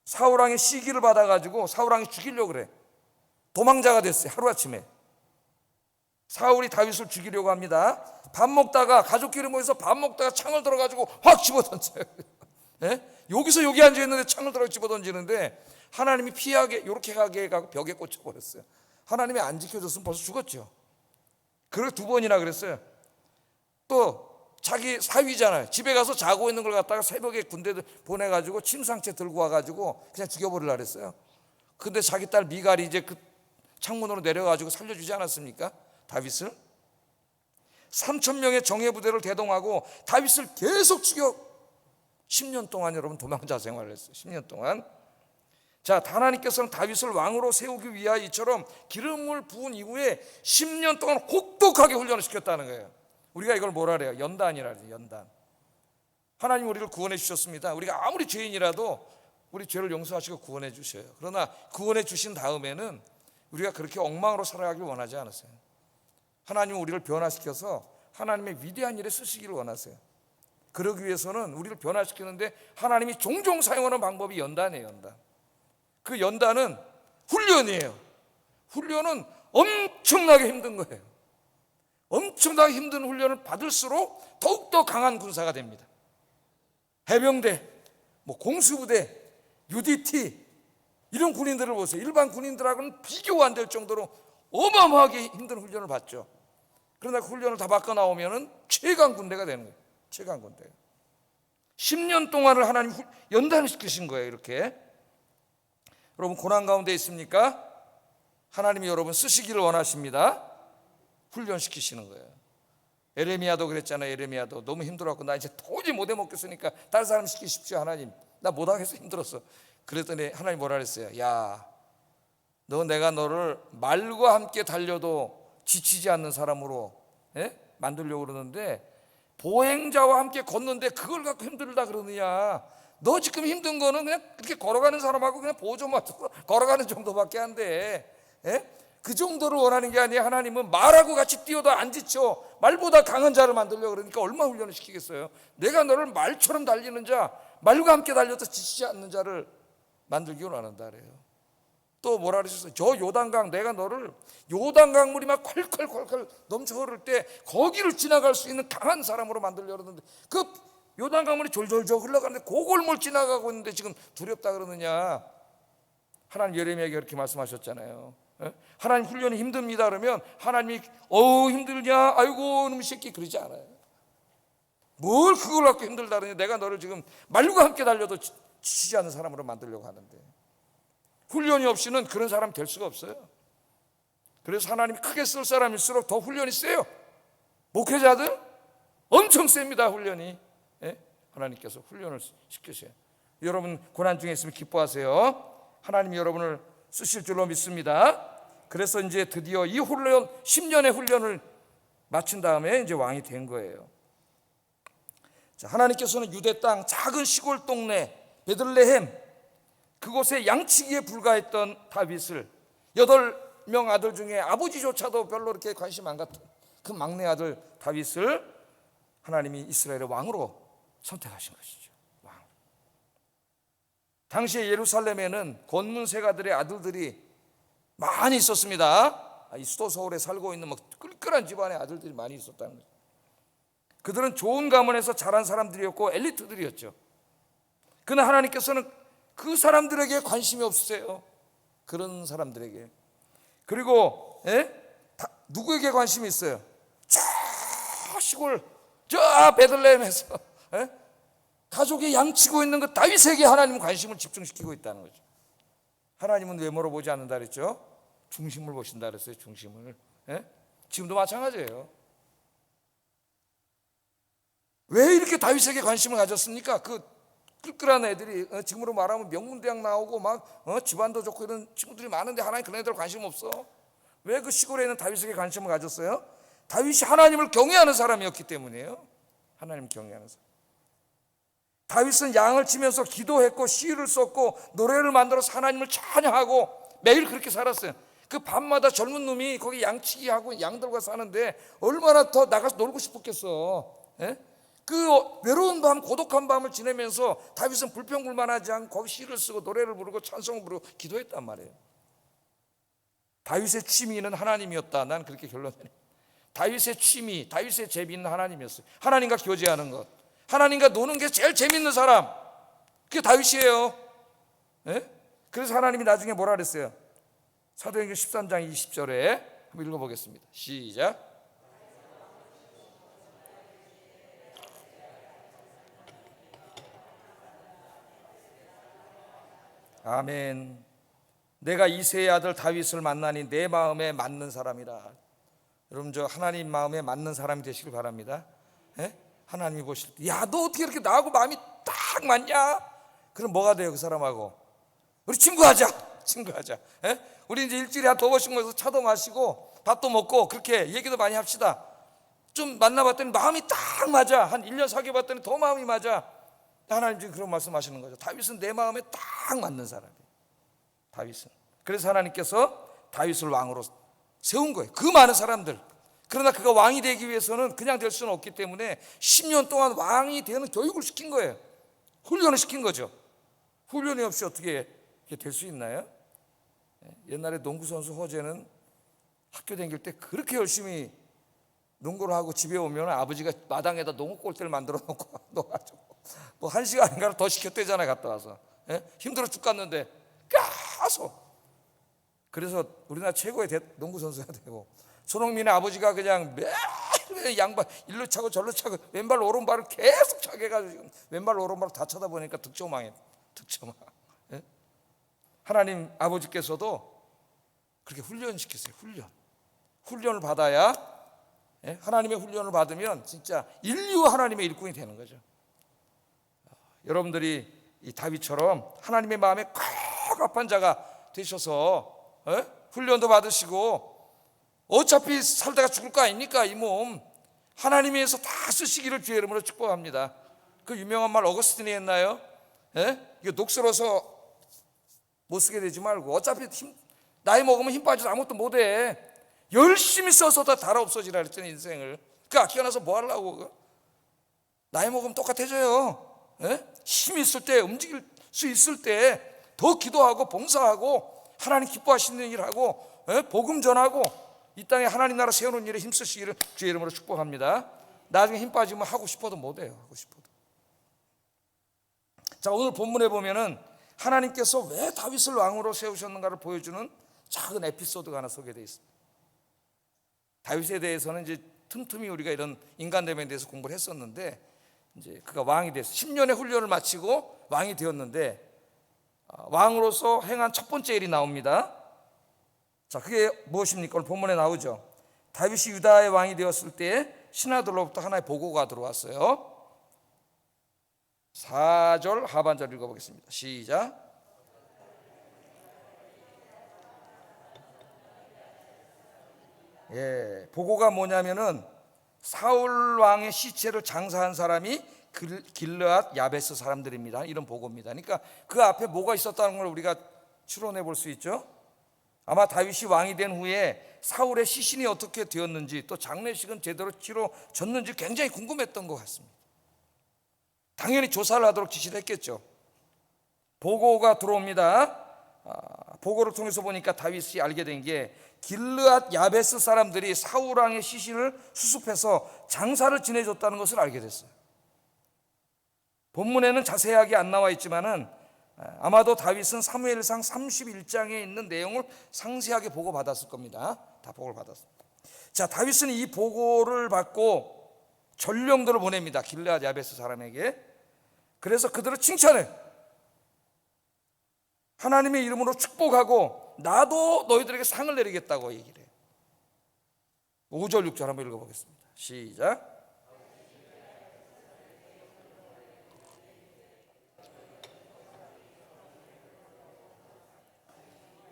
사울왕의 시기를 받아가지고 사울왕이 죽이려고 그래. 도망자가 됐어요. 하루아침에 사울이 다윗을 죽이려고 합니다. 밥 먹다가, 가족끼리 모여서 밥 먹다가 창을 들어가지고 확 집어던져요. 예? 여기서 여기 앉아있는데 창을 들어 집어던지는데, 하나님이 피하게 이렇게 가게 해가지고 벽에 꽂혀버렸어요. 하나님이 안 지켜줬으면 벌써 죽었죠. 그렇게 2번이나 그랬어요. 또 자기 사위잖아요. 집에 가서 자고 있는 걸 갖다가 새벽에 군대들 보내가지고 침상채 들고 와가지고 그냥 죽여버리려고 그랬어요. 근데 자기 딸 미갈이 이제 그 창문으로 내려가지고 살려주지 않았습니까? 다윗을. 3,000명의 정예부대를 대동하고 다윗을 계속 죽여 10년 동안 여러분 도망자 생활을 했어요. 10년 동안. 자, 하나님께서는 다윗을 왕으로 세우기 위하여 이처럼 기름을 부은 이후에 10년 동안 혹독하게 훈련을 시켰다는 거예요. 우리가 이걸 뭐라 그래요? 연단이라 그래요. 연단. 하나님 우리를 구원해 주셨습니다. 우리가 아무리 죄인이라도 우리 죄를 용서하시고 구원해 주셔요. 그러나 구원해 주신 다음에는 우리가 그렇게 엉망으로 살아가길 원하지 않으세요. 하나님은 우리를 변화시켜서 하나님의 위대한 일에 쓰시기를 원하세요. 그러기 위해서는 우리를 변화시키는데 하나님이 종종 사용하는 방법이 연단이에요. 연단. 그 연단은 훈련이에요. 훈련은 엄청나게 힘든 거예요. 엄청나게 힘든 훈련을 받을수록 더욱더 강한 군사가 됩니다. 해병대, 공수부대, UDT 이런 군인들을 보세요. 일반 군인들하고는 비교가 안 될 정도로 어마어마하게 힘든 훈련을 받죠. 그러나 그 훈련을 다 받고 나오면 최강 군대가 되는 거예요. 최강 군대. 10년 동안을 하나님 연단을 시키신 거예요. 이렇게. 여러분 고난 가운데 있습니까? 하나님이 여러분 쓰시기를 원하십니다. 훈련시키시는 거예요. 에레미야도 그랬잖아요. 에레미야도 너무 힘들었고 나 이제 도저히 못해 먹겠으니까 다른 사람 시키십시오. 하나님 나 못하겠어, 힘들었어. 그랬더니 하나님 뭐라 그랬어요? 야, 내가 너를 말과 함께 달려도 지치지 않는 사람으로 만들려고 그러는데 보행자와 함께 걷는데 그걸 갖고 힘들다 그러느냐. 너 지금 힘든 거는 그냥 그렇게 걸어가는 사람하고 그냥 보호 좀 맞춰서 걸어가는 정도밖에 안 돼. 그 정도를 원하는 게 아니에요. 하나님은 말하고 같이 뛰어도 안 지쳐. 말보다 강한 자를 만들려고 그러니까 얼마나 훈련을 시키겠어요. 내가 너를 말처럼 달리는 자, 말과 함께 달려도 지치지 않는 자를 만들기 원한다 그래요. 또 뭐라 그러셨어요? 저 요단강, 내가 너를 요단강물이 막 콸콸콸콸 넘쳐 흐를 때 거기를 지나갈 수 있는 강한 사람으로 만들려고 그러는데 그 요단강물이 졸졸졸 흘러가는데 그걸 뭘 지나가고 있는데 지금 두렵다 그러느냐. 하나님 예레미야에게 그렇게 말씀하셨잖아요. 하나님 훈련이 힘듭니다 그러면 하나님이 힘들냐, 아이고 놈의 새끼 그러지 않아요. 뭘 그걸 갖고 힘들다 그러냐. 내가 너를 지금 말과 함께 달려도 지치지 않는 사람으로 만들려고 하는데 훈련이 없이는 그런 사람 될 수가 없어요. 그래서 하나님이 크게 쓸 사람일수록 더 훈련이 세요. 목회자들 엄청 셉니다. 훈련이. 하나님께서 훈련을 시키세요. 여러분 고난 중에 있으면 기뻐하세요. 하나님이 여러분을 쓰실 줄로 믿습니다. 그래서 이제 드디어 이 훈련 10년의 훈련을 마친 다음에 이제 왕이 된 거예요. 자, 하나님께서는 유대 땅 작은 시골 동네 베들레헴 그곳에 양치기에 불과했던 다윗을 8명 아들 중에 아버지조차도 별로 이렇게 관심 안 갖던 그 막내 아들 다윗을 하나님이 이스라엘의 왕으로 선택하신 것이죠. 왕. 당시에 예루살렘에는 권문세가들의 아들들이 많이 있었습니다. 이 수도 서울에 살고 있는 끌끌한 집안의 아들들이 많이 있었다는 거죠. 그들은 좋은 가문에서 자란 사람들이었고 엘리트들이었죠. 그러나 하나님께서는 그 사람들에게 관심이 없으세요. 그런 사람들에게. 그리고 누구에게 관심이 있어요? 저 시골 저 베들레헴에서 가족이 양치고 있는 그 다윗에게 하나님은 관심을 집중시키고 있다는 거죠. 하나님은 외모로 보지 않는다 그랬죠. 중심을 보신다 그랬어요. 중심을. 지금도 마찬가지예요. 왜 이렇게 다윗에게 관심을 가졌습니까? 그 끌끌한 애들이 지금으로 말하면 명문대학 나오고 막 집안도 좋고 이런 친구들이 많은데 하나님 그런 애들 관심 없어. 왜 그 시골에 있는 다윗에게 관심을 가졌어요? 다윗이 하나님을 경외하는 사람이었기 때문이에요. 하나님 경외하는 사람. 다윗은 양을 치면서 기도했고 시를 썼고 노래를 만들어서 하나님을 찬양하고 매일 그렇게 살았어요. 그 밤마다 젊은 놈이 거기 양치기 하고 양들과 사는데 얼마나 더 나가서 놀고 싶었겠어. 예? 그 외로운 밤, 고독한 밤을 지내면서 다윗은 불평불만하지 않고 거기 시를 쓰고 노래를 부르고 찬송을 부르고 기도했단 말이에요. 다윗의 취미는 하나님이었다. 난 그렇게 결론내요. 다윗의 취미, 다윗의 재미는 하나님이었어요. 하나님과 교제하는 것, 하나님과 노는 게 제일 재밌는 사람, 그게 다윗이에요. 예? 그래서 하나님이 나중에 뭐라 그랬어요? 사도행전 13장 20절에 한번 읽어보겠습니다. 시작. 아멘. 내가 이새의 아들 다윗을 만나니 내 마음에 맞는 사람이라. 여러분, 저 하나님 마음에 맞는 사람이 되시길 바랍니다. 예? 하나님이 보실 때, 야, 너 어떻게 이렇게 나하고 마음이 딱 맞냐? 그럼 뭐가 돼요? 그 사람하고 우리 친구하자. 예? 우리 이제 일주일에 한 2번씩 모여서 차도 마시고 밥도 먹고 그렇게 얘기도 많이 합시다. 좀 만나봤더니 마음이 딱 맞아. 한 1년 사귀어봤더니 더 마음이 맞아. 하나님 지금 그런 말씀하시는 거죠. 다윗은 내 마음에 딱 맞는 사람이에요. 다윗은. 그래서 하나님께서 다윗을 왕으로 세운 거예요. 그 많은 사람들. 그러나 그가 왕이 되기 위해서는 그냥 될 수는 없기 때문에 10년 동안 왕이 되는 교육을 시킨 거예요. 훈련을 시킨 거죠. 훈련이 없이 어떻게 될 수 있나요? 옛날에 농구선수 허재는 학교 다닐 때 그렇게 열심히 농구를 하고 집에 오면 아버지가 마당에다 농구 골대를 만들어 놓고 넣어가지고 뭐 1시간인가 더 시켰대잖아요. 갔다 와서. 힘들어 죽겠는데 계속. 그래서 우리나라 최고의 농구 선수가 되고, 손흥민의 아버지가 그냥 매일 양발 일로 차고 절로 차고 왼발 오른발을 계속 차게 해가지고 지금 왼발 오른발 다 쳐다보니까 득점왕이에요. 득점왕. 하나님 아버지께서도 그렇게 훈련시키세요. 훈련을 받아야, 하나님의 훈련을 받으면 진짜 인류 하나님의 일꾼이 되는 거죠. 여러분들이 이 다윗처럼 하나님의 마음에 꼭 합한 자가 되셔서 훈련도 받으시고, 어차피 살다가 죽을 거 아닙니까? 이 몸 하나님이 해서 다 쓰시기를 주의 이름으로 축복합니다. 그 유명한 말 어거스틴이 했나요? 이거 녹슬어서 못 쓰게 되지 말고, 어차피 나이 먹으면 힘 빠져서 아무것도 못해. 열심히 써서 다 달아 없어지라 그랬더니 인생을. 그 아끼어놔서 뭐 하려고. 나이 먹으면 똑같아져요. 힘 있을 때, 움직일 수 있을 때 더 기도하고 봉사하고 하나님 기뻐하시는 일하고 복음 전하고 이 땅에 하나님 나라 세우는 일에 힘쓰시기를 주의 이름으로 축복합니다. 나중에 힘 빠지면 하고 싶어도 못해요. 하고 싶어도. 자, 오늘 본문에 보면은 하나님께서 왜 다윗을 왕으로 세우셨는가를 보여주는 작은 에피소드가 하나 소개되어 있습니다. 다윗에 대해서는 이제 틈틈이 우리가 이런 인간됨에 대해서 공부를 했었는데, 이제 그가 왕이 됐어요. 10년의 훈련을 마치고 왕이 되었는데, 왕으로서 행한 첫 번째 일이 나옵니다. 자, 그게 무엇입니까? 오늘 본문에 나오죠. 다윗이 유다의 왕이 되었을 때 신하들로부터 하나의 보고가 들어왔어요. 4절 하반절 읽어보겠습니다. 시작. 보고가 뭐냐면은 사울 왕의 시체를 장사한 사람이 길르앗 야베스 사람들입니다. 이런 보고입니다. 그러니까 그 앞에 뭐가 있었다는 걸 우리가 추론해 볼 수 있죠. 아마 다윗이 왕이 된 후에 사울의 시신이 어떻게 되었는지, 또 장례식은 제대로 치러졌는지 굉장히 궁금했던 것 같습니다. 당연히 조사를 하도록 지시를 했겠죠. 보고가 들어옵니다. 보고를 통해서 보니까 다윗이 알게 된 게, 길르앗 야베스 사람들이 사울 왕의 시신을 수습해서 장사를 지내줬다는 것을 알게 됐어요. 본문에는 자세하게 안 나와 있지만은 아마도 다윗은 사무엘상 31장에 있는 내용을 상세하게 보고받았을 겁니다. 다 보고를 받았습니다. 자, 다윗은 이 보고를 받고 전령들을 보냅니다. 길르앗 야베스 사람에게. 그래서 그들을 칭찬해. 하나님의 이름으로 축복하고 나도 너희들에게 상을 내리겠다고 얘기를 해요. 5절 6절 한번 읽어보겠습니다. 시작.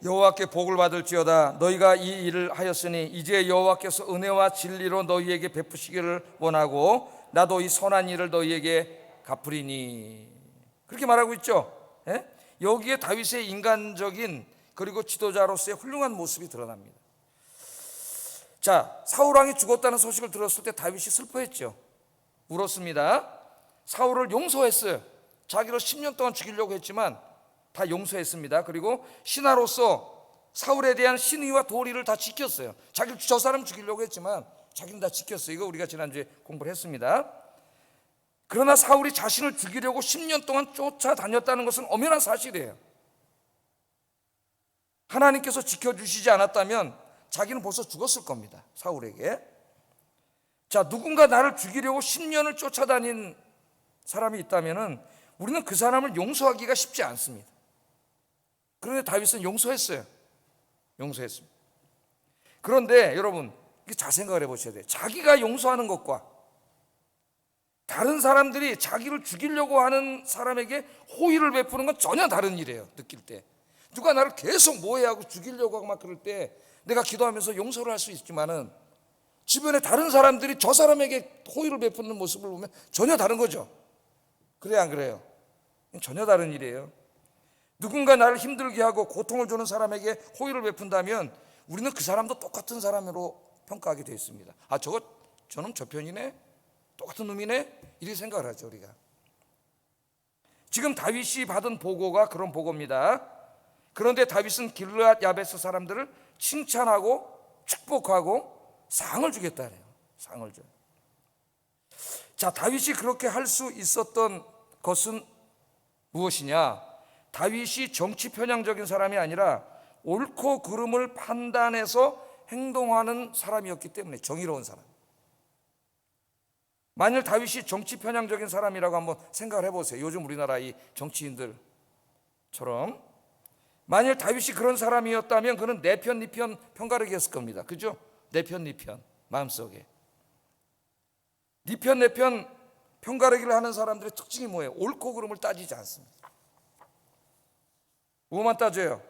여호와께 복을 받을지어다. 너희가 이 일을 하였으니 이제 여호와께서 은혜와 진리로 너희에게 베푸시기를 원하고 나도 이 선한 일을 너희에게 갚으리니. 그렇게 말하고 있죠. 여기에 다윗의 인간적인 그리고 지도자로서의 훌륭한 모습이 드러납니다. 자, 사울 왕이 죽었다는 소식을 들었을 때 다윗이 슬퍼했죠. 울었습니다. 사울을 용서했어요. 자기를 10년 동안 죽이려고 했지만 다 용서했습니다. 그리고 신하로서 사울에 대한 신의와 도리를 다 지켰어요. 자기를 저 사람 죽이려고 했지만 자기는 다 지켰어요. 이거 우리가 지난주에 공부를 했습니다. 그러나 사울이 자신을 죽이려고 10년 동안 쫓아다녔다는 것은 엄연한 사실이에요. 하나님께서 지켜주시지 않았다면 자기는 벌써 죽었을 겁니다. 사울에게. 자, 누군가 나를 죽이려고 10년을 쫓아다닌 사람이 있다면 우리는 그 사람을 용서하기가 쉽지 않습니다. 그런데 다윗은 용서했어요. 용서했습니다. 그런데 여러분, 잘 생각을 해보셔야 돼요. 자기가 용서하는 것과 다른 사람들이 자기를 죽이려고 하는 사람에게 호의를 베푸는 건 전혀 다른 일이에요. 느낄 때 누가 나를 계속 모해하고 죽이려고 하고 막 그럴 때 내가 기도하면서 용서를 할 수 있지만은 주변에 다른 사람들이 저 사람에게 호의를 베푸는 모습을 보면 전혀 다른 거죠. 그래요, 안 그래요? 전혀 다른 일이에요. 누군가 나를 힘들게 하고 고통을 주는 사람에게 호의를 베푼다면 우리는 그 사람도 똑같은 사람으로 평가하게 되어 있습니다. 아, 저놈 저 편이네, 똑같은 놈이네, 이렇게 생각을 하죠. 우리가 지금 다윗이 받은 보고가 그런 보고입니다. 그런데 다윗은 길르앗 야베스 사람들을 칭찬하고 축복하고 상을 주겠다 그래요. 상을 줘요. 자, 다윗이 그렇게 할 수 있었던 것은 무엇이냐? 다윗이 정치 편향적인 사람이 아니라 옳고 그름을 판단해서 행동하는 사람이었기 때문에, 정의로운 사람. 만일 다윗이 정치 편향적인 사람이라고 한번 생각을 해보세요. 요즘 우리나라 이 정치인들처럼 만일 다윗이 그런 사람이었다면 그는 내 편, 네 편 편가르기 했을 겁니다. 그죠? 내 편, 네 편 마음속에. 네 편, 내 편 편가르기를 하는 사람들의 특징이 뭐예요? 옳고 그름을 따지지 않습니다. 뭐만 따져요?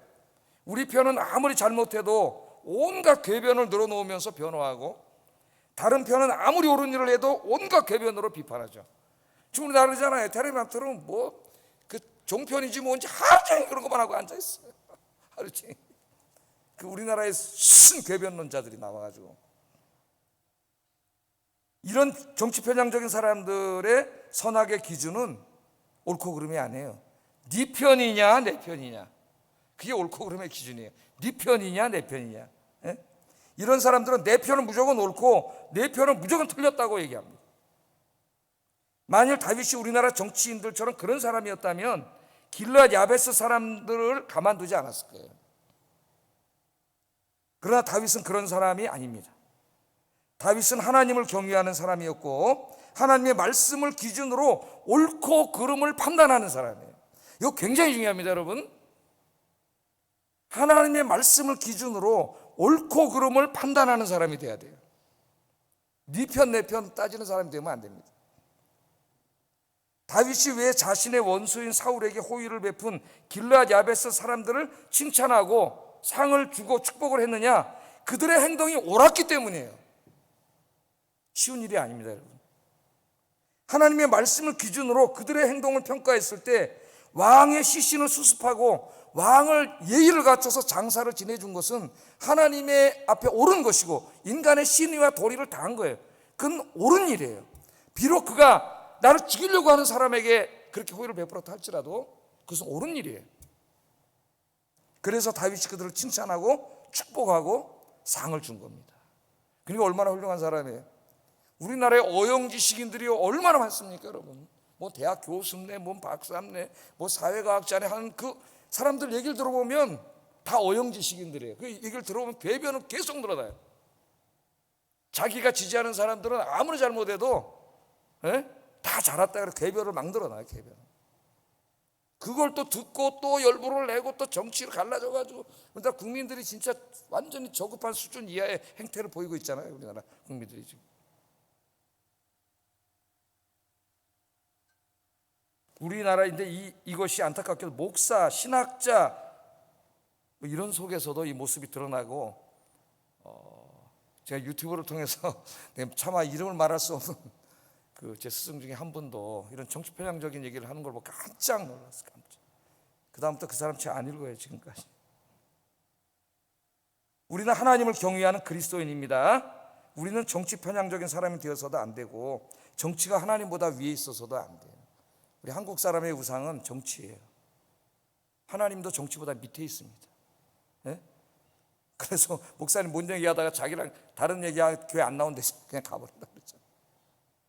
우리 편은 아무리 잘못해도 온갖 궤변을 늘어놓으면서 변호하고, 다른 편은 아무리 옳은 일을 해도 온갖 궤변으로 비판하죠. 지금 우리 다르잖아요. 텔레비전 틀으면 뭐 그 종편이지 뭔지 하루 종일 그런 것만 하고 앉아있어요. 하루 종일. 그 우리나라의 순 궤변론자들이 나와가지고, 이런 정치 편향적인 사람들의 선악의 기준은 옳고 그름이 아니에요. 네 편이냐 내 편이냐, 그게 옳고 그름의 기준이에요. 네 편이냐 내 편이냐. 예? 이런 사람들은 내 편은 무조건 옳고 내 편은 무조건 틀렸다고 얘기합니다. 만일 다윗이 우리나라 정치인들처럼 그런 사람이었다면 길르앗 야베스 사람들을 가만두지 않았을 거예요. 그러나 다윗은 그런 사람이 아닙니다. 다윗은 하나님을 경외하는 사람이었고 하나님의 말씀을 기준으로 옳고 그름을 판단하는 사람이에요. 이거 굉장히 중요합니다, 여러분. 하나님의 말씀을 기준으로 옳고 그름을 판단하는 사람이 돼야 돼요. 네 편 내 편 따지는 사람이 되면 안 됩니다. 다윗이 왜 자신의 원수인 사울에게 호의를 베푼 길르앗 야베스 사람들을 칭찬하고 상을 주고 축복을 했느냐? 그들의 행동이 옳았기 때문이에요. 쉬운 일이 아닙니다, 여러분. 하나님의 말씀을 기준으로 그들의 행동을 평가했을 때 왕의 시신을 수습하고 왕을 예의를 갖춰서 장사를 지내준 것은 하나님의 앞에 옳은 것이고 인간의 신의와 도리를 다한 거예요. 그건 옳은 일이에요. 비록 그가 나를 죽이려고 하는 사람에게 그렇게 호의를 베풀었다 할지라도 그것은 옳은 일이에요. 그래서 다윗이 그들을 칭찬하고 축복하고 상을 준 겁니다. 그러니까 얼마나 훌륭한 사람이에요. 우리나라의 어영지식인들이 얼마나 많습니까, 여러분? 뭐 대학 교수네, 뭐 박사네, 뭐 사회과학자네 하는 그 사람들 얘기를 들어보면 다 어영지식인들이에요. 그 얘기를 들어보면 궤변은 계속 늘어나요. 자기가 지지하는 사람들은 아무리 잘못해도 다 잘했다 그래 궤변을 막 늘어나요. 궤변. 그걸 또 듣고 또 열불을 내고 또 정치를 갈라져가지고 그러다 국민들이 진짜 완전히 저급한 수준 이하의 행태를 보이고 있잖아요. 우리나라 국민들이 지금. 우리나라인데 이것이 안타깝게도 목사, 신학자 뭐 이런 속에서도 이 모습이 드러나고, 제가 유튜브를 통해서 차마 이름을 말할 수 없는 그 제 스승 중에 한 분도 이런 정치 편향적인 얘기를 하는 걸 보고 깜짝 놀랐어요. 깜짝. 그 다음부터 그 사람 책 안 읽어요, 지금까지. 우리는 하나님을 경외하는 그리스도인입니다. 우리는 정치 편향적인 사람이 되어서도 안 되고 정치가 하나님보다 위에 있어서도 안 돼요. 우리 한국 사람의 우상은 정치예요. 하나님도 정치보다 밑에 있습니다. 예? 그래서 목사님 뭔 얘기하다가 자기랑 다른 얘기하고 교회 안 나온 대신 그냥 가버린다 그랬죠.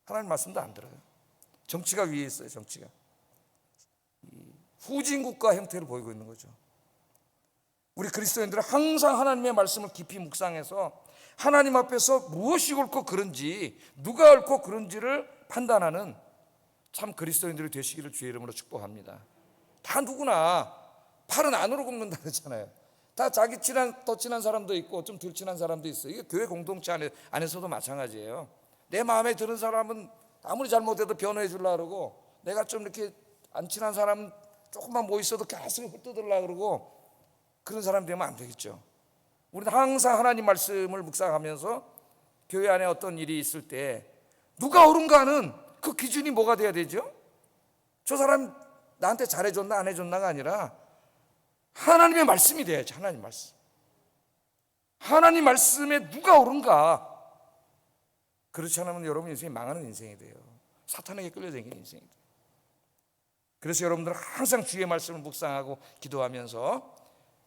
하나님 말씀도 안 들어요. 정치가 위에 있어요. 정치가 후진국가 형태를 보이고 있는 거죠. 우리 그리스도인들은 항상 하나님의 말씀을 깊이 묵상해서 하나님 앞에서 무엇이 옳고 그른지, 누가 옳고 그른지를 판단하는 참 그리스도인들이 되시기를 주의 이름으로 축복합니다. 다 누구나 팔은 안으로 굽는다 그러잖아요. 다 자기 더 친한 사람도 있고 좀 덜 친한 사람도 있어요. 이게 교회 공동체 안에서도 마찬가지예요. 내 마음에 드는 사람은 아무리 잘못해도 변호해 주려고 그러고, 내가 좀 이렇게 안 친한 사람 조금만 뭐 있어도 가슴을 흩어들려고 그러고, 그런 사람 되면 안 되겠죠. 우리는 항상 하나님 말씀을 묵상하면서 교회 안에 어떤 일이 있을 때 누가 옳은가는 그 기준이 뭐가 돼야 되죠? 저 사람 나한테 잘해줬나 안 해줬나가 아니라 하나님의 말씀이 돼야지. 하나님 말씀. 하나님 말씀에 누가 옳은가. 그렇지 않으면 여러분 인생이 망하는 인생이 돼요. 사탄에게 끌려다니는 인생이 돼요. 그래서 여러분들은 항상 주의 말씀을 묵상하고 기도하면서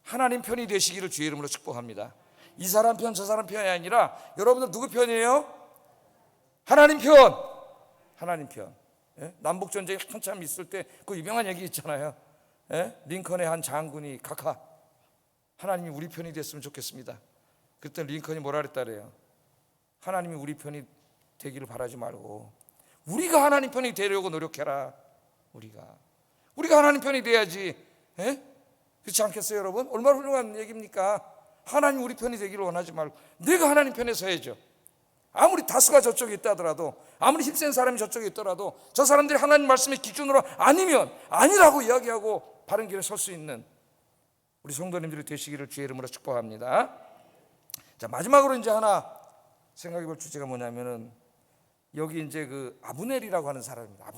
하나님 편이 되시기를 주의 이름으로 축복합니다. 이 사람 편 저 사람 편이 아니라 여러분들 누구 편이에요? 하나님 편. 하나님 편. 예? 남북전쟁이 한참 있을 때 그 유명한 얘기 있잖아요. 예? 링컨의 한 장군이 각하, 하나님이 우리 편이 됐으면 좋겠습니다. 그때 링컨이 뭐라 그랬다 그래요? 하나님이 우리 편이 되기를 바라지 말고 우리가 하나님 편이 되려고 노력해라. 우리가 하나님 편이 돼야지. 예? 그렇지 않겠어요 여러분? 얼마나 훌륭한 얘기입니까? 하나님 우리 편이 되기를 원하지 말고 내가 하나님 편에 서야죠. 아무리 다수가 저쪽에 있다 하더라도, 아무리 힘센 사람이 저쪽에 있더라도 저 사람들이 하나님 말씀의 기준으로 아니면 아니라고 이야기하고 바른 길에 설 수 있는 우리 성도님들이 되시기를 주의 이름으로 축복합니다. 자, 마지막으로 이제 하나 생각해 볼 주제가 뭐냐면은, 여기 이제 그 아브넬이라고 하는 사람입니다.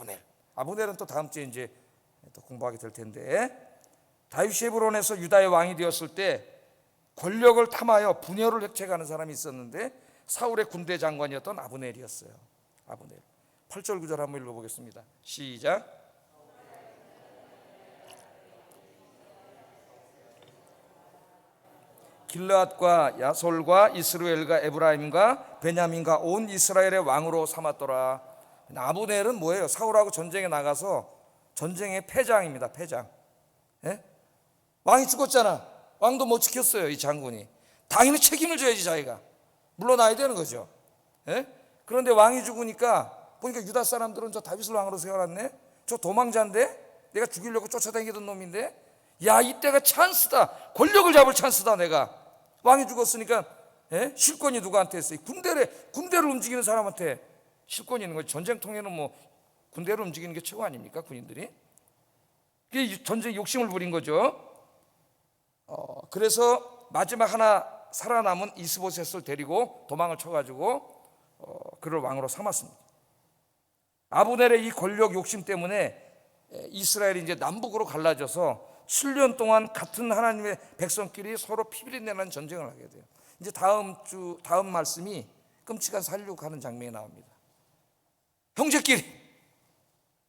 아브넬은 또 다음 주에 이제 또 공부하게 될 텐데, 다윗이 헤브론에서 유다의 왕이 되었을 때 권력을 탐하여 분열을 획책하는 사람이 있었는데 사울의 군대 장관이었던 아브넬이었어요. 아브넬. 8절 9절 한번 읽어보겠습니다. 시작. 길르앗과 야솔과 이스라엘과 에브라임과 베냐민과 온 이스라엘의 왕으로 삼았더라. 아브넬은 뭐예요? 사울하고 전쟁에 나가서 전쟁의 패장입니다. 패장. 예? 왕이 죽었잖아. 왕도 못 지켰어요. 이 장군이. 당연히 책임을 져야지 자기가. 물러나야 되는 거죠. 예? 그런데 왕이 죽으니까 보니까 유다 사람들은 저 다윗을 왕으로 세워놨네. 저 도망자인데, 내가 죽이려고 쫓아다니던 놈인데, 야 이때가 찬스다. 권력을 잡을 찬스다. 내가 왕이 죽었으니까 예? 실권이 누구한테 있어요? 군대를 움직이는 사람한테 실권이 있는 거죠. 전쟁통에는 뭐 군대를 움직이는 게 최고 아닙니까? 군인들이. 그게 전쟁 욕심을 부린 거죠. 그래서 마지막 하나 살아남은 이스보셋을 데리고 도망을 쳐가지고 그를 왕으로 삼았습니다. 아브넬의 이 권력 욕심 때문에 이스라엘이 이제 남북으로 갈라져서 7년 동안 같은 하나님의 백성끼리 서로 피비린내는 전쟁을 하게 돼요. 이제 다음 말씀이 끔찍한 살육하는 장면이 나옵니다. 형제끼리,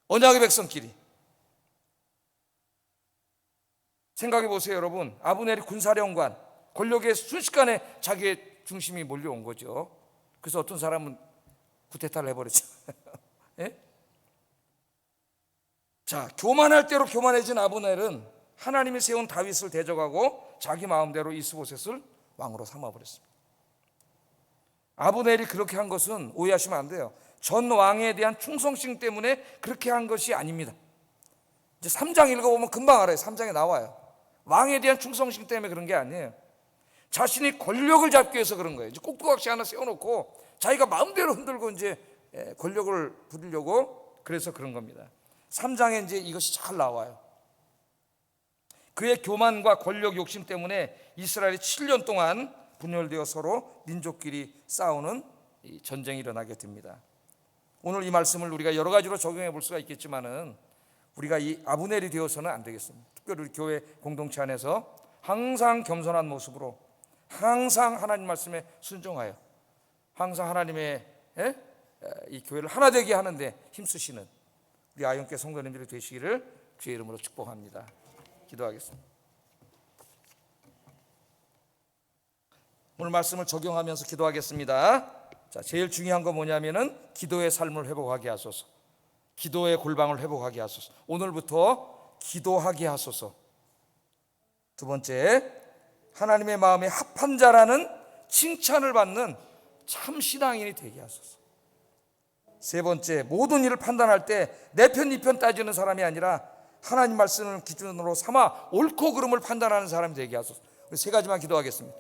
언약의 백성끼리. 생각해 보세요 여러분. 아브넬이 군사령관, 권력의 순식간에 자기의 중심이 몰려온 거죠. 그래서 어떤 사람은 쿠데타를 해버렸죠. 예? 자, 교만할 대로 교만해진 아브넬은 하나님이 세운 다윗을 대적하고 자기 마음대로 이스보셋을 왕으로 삼아버렸습니다. 아브넬이 그렇게 한 것은 오해하시면 안 돼요. 전 왕에 대한 충성심 때문에 그렇게 한 것이 아닙니다. 이제 3장 읽어보면 금방 알아요. 3장에 나와요. 왕에 대한 충성심 때문에 그런 게 아니에요. 자신이 권력을 잡기 위해서 그런 거예요. 이제 꼭두각시 하나 세워놓고 자기가 마음대로 흔들고 이제 권력을 부리려고 그래서 그런 겁니다. 3장에 이제 이것이 잘 나와요. 그의 교만과 권력 욕심 때문에 이스라엘이 7년 동안 분열되어 서로 민족끼리 싸우는 이 전쟁이 일어나게 됩니다. 오늘 이 말씀을 우리가 여러 가지로 적용해 볼 수가 있겠지만은 우리가 이 아브넬이 되어서는 안 되겠습니다. 특별히 우리 교회 공동체 안에서 항상 겸손한 모습으로, 항상 하나님 말씀에 순종하여 항상 하나님의 이 교회를 하나 되게 하는데 힘쓰시는 우리 아영교회 성도님들이 되시기를 주의 이름으로 축복합니다. 기도하겠습니다. 오늘 말씀을 적용하면서 기도하겠습니다. 자, 제일 중요한 건 뭐냐면은 기도의 삶을 회복하게 하소서. 기도의 골방을 회복하게 하소서. 오늘부터 기도하게 하소서. 두 번째, 하나님의 마음에 합한 자라는 칭찬을 받는 참 신앙인이 되게 하소서. 세 번째, 모든 일을 판단할 때 내 편, 네 편 따지는 사람이 아니라 하나님 말씀을 기준으로 삼아 옳고 그름을 판단하는 사람이 되게 하소서. 세 가지만 기도하겠습니다.